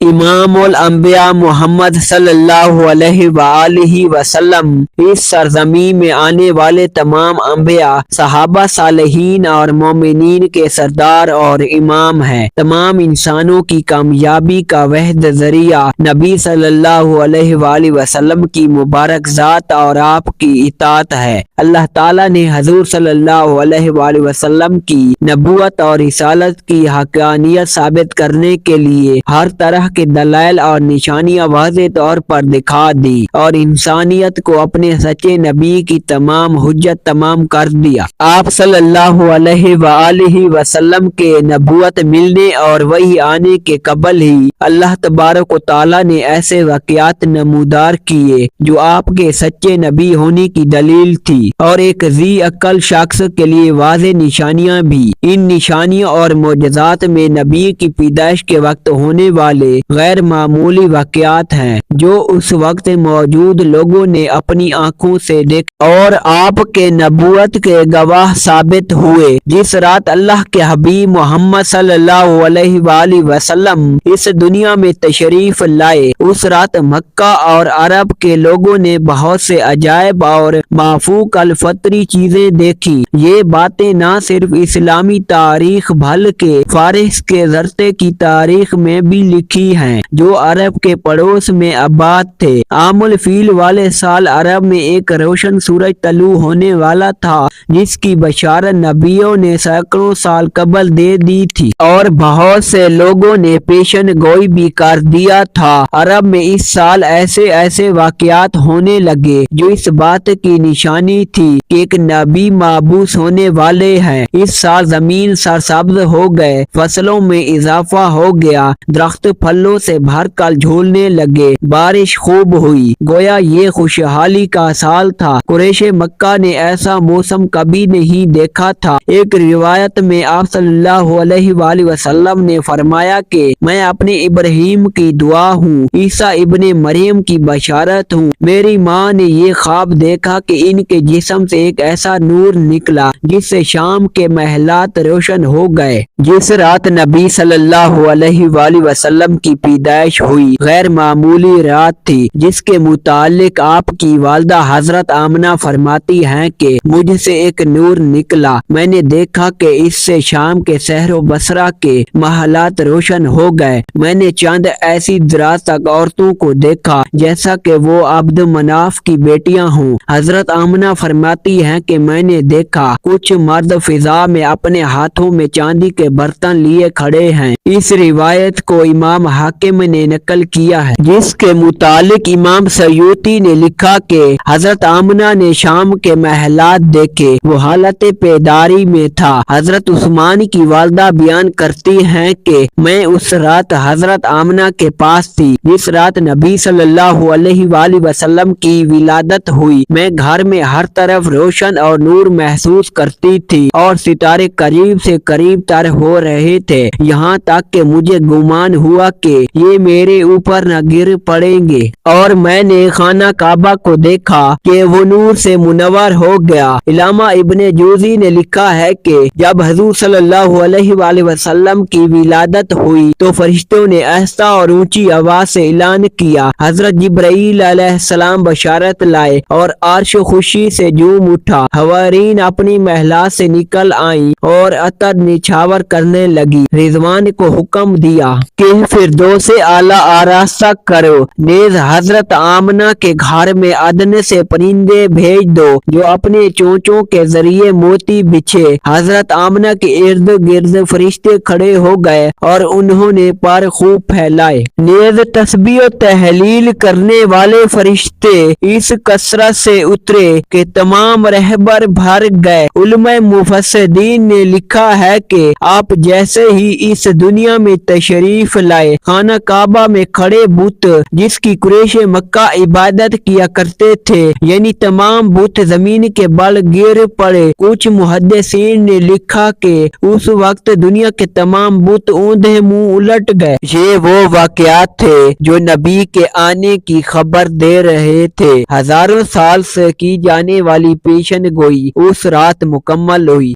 امام الانبیاء محمد صلی اللہ علیہ وآلہ وسلم اس سرزمین میں آنے والے تمام انبیاء، صحابہ، صالحین اور مومنین کے سردار اور امام ہیں۔ تمام انسانوں کی کامیابی کا واحد ذریعہ نبی صلی اللہ علیہ وآلہ وسلم کی مبارک ذات اور آپ کی اطاعت ہے۔ اللہ تعالیٰ نے حضور صلی اللہ علیہ وآلہ وسلم کی نبوت اور رسالت کی حقانیت ثابت کرنے کے لیے ہر طرح کے دلائل اور نشانیاں واضح طور پر دکھا دی اور انسانیت کو اپنے سچے نبی کی تمام حجت تمام کر دیا۔ آپ صلی اللہ علیہ وآلہ وسلم کے نبوت ملنے اور وحی آنے کے قبل ہی اللہ تبارک و تعالیٰ نے ایسے واقعات نمودار کیے جو آپ کے سچے نبی ہونے کی دلیل تھی، اور ایک ذی عقل شخص کے لیے واضح نشانیاں بھی۔ ان نشانیوں اور معجزات میں نبی کی پیدائش کے وقت ہونے والے غیر معمولی واقعات ہیں جو اس وقت موجود لوگوں نے اپنی آنکھوں سے دیکھا اور آپ کے نبوت کے گواہ ثابت ہوئے۔ جس رات اللہ کے حبیب محمد صلی اللہ علیہ وآلہ وسلم اس دنیا میں تشریف لائے، اس رات مکہ اور عرب کے لوگوں نے بہت سے عجائب اور مافوق الفطری چیزیں دیکھی۔ یہ باتیں نہ صرف اسلامی تاریخ بلکہ فارس کے زرتے کی تاریخ میں بھی لکھی ہیں جو عرب کے پڑوس میں آباد تھے۔ عام الفیل والے سال عرب میں ایک روشن سورج طلوع ہونے والا تھا جس کی بشارت نبیوں نے سینکڑوں سال قبل دے دی تھی اور بہت سے لوگوں نے پیشن گوئی بھی کر دیا تھا۔ عرب میں اس سال ایسے واقعات ہونے لگے جو اس بات کی نشانی تھی کہ ایک نبی مبعوث ہونے والے ہیں۔ اس سال زمین سرسبز ہو گئے، فصلوں میں اضافہ ہو گیا، درخت پھلوں سے بھر کر جھولنے لگے، بارش خوب ہوئی، گویا یہ خوشحالی کا سال تھا۔ قریش مکہ نے ایسا موسم کبھی نہیں دیکھا تھا۔ ایک روایت میں آپ صلی اللہ علیہ وآلہ وسلم نے فرمایا کہ میں اپنے ابراہیم کی دعا ہوں، عیسیٰ ابن مریم کی بشارت ہوں۔ میری ماں نے یہ خواب دیکھا کہ ان کے جسم سے ایک ایسا نور نکلا جس سے شام کے محلات روشن ہو گئے۔ جس رات نبی صلی اللہ علیہ وآلہ وسلم کی پیدائش ہوئی غیر معمولی رات تھی، جس کے متعلق آپ کی والدہ حضرت آمنہ فرماتی ہیں کہ مجھ سے ایک نور نکلا، میں نے دیکھا کہ اس سے شام کے شہر و بصرہ کے محلات روشن ہو گئے۔ میں نے چند ایسی دراز تک عورتوں کو دیکھا جیسا کہ وہ عبد مناف کی بیٹیاں ہوں۔ حضرت آمنہ فرماتی ہیں کہ میں نے دیکھا کچھ مرد فضا میں اپنے ہاتھوں میں چاندی کے برتن لیے کھڑے ہیں۔ اس روایت کو امام حاکم نے نقل کیا ہے، جس کے متعلق امام سیوطی نے لکھا کہ حضرت آمنہ نے شام کے محلات دیکھے، وہ حالت بیداری میں تھا۔ حضرت عثمان کی والدہ بیان کرتی ہیں کہ میں اس رات حضرت آمنہ کے پاس تھی جس رات نبی صلی اللہ علیہ وآلہ وسلم کی ولادت ہوئی۔ میں گھر میں ہر طرف روشن اور نور محسوس کرتی تھی اور ستارے قریب سے قریب تر ہو رہے تھے، یہاں تک کہ مجھے گمان ہوا کہ یہ میرے اوپر نہ گر پڑیں گے، اور میں نے خانہ کعبہ کو دیکھا کہ وہ نور سے منور ہو گیا۔ علامہ ابن جوزی نے لکھا ہے کہ جب حضور صلی اللہ علیہ وآلہ وسلم کی ولادت ہوئی تو فرشتوں نے آہستہ اور اونچی آواز سے اعلان کیا، حضرت جبرائیل علیہ السلام بشارت لائے، اور عرش خوشی سے جھوم اٹھا۔ حوارین اپنی محلات سے نکل آئیں اور عطر نچھاور کرنے لگی۔ رضوان کو حکم دیا کہ فردوس اعلیٰ آراستہ کرو، نیز حضرت آمنہ کے گھر میں عدن سے پرندے بھیج دو جو اپنے چونچوں کے ذریعے موتی بچھے۔ حضرت آمنہ کے ارد گرد فرشتے کھڑے ہو گئے اور انہوں نے پر خوب پھیلائے۔ نیز تسبیح و تحلیل کرنے والے فرشتے اس کثرت سے اترے کہ تمام رہبر بھر گئے۔ علماء مفسرین نے لکھا ہے کہ آپ جیسے ہی اس دنیا میں تشریف لائے، خانہ کعبہ میں کھڑے بت جس کی قریش مکہ عبادت کیا کرتے تھے، یعنی تمام بت زمین کے بل گر پڑے۔ کچھ محدثین نے لکھا کہ اس وقت دنیا کے تمام بت اوندھے منہ الٹ گئے۔ یہ وہ واقعات تھے جو نبی کے آنے کی خبر دے رہے تھے۔ ہزاروں سال سے کی جانے والی پیشن گوئی اس رات مکمل ہوئی۔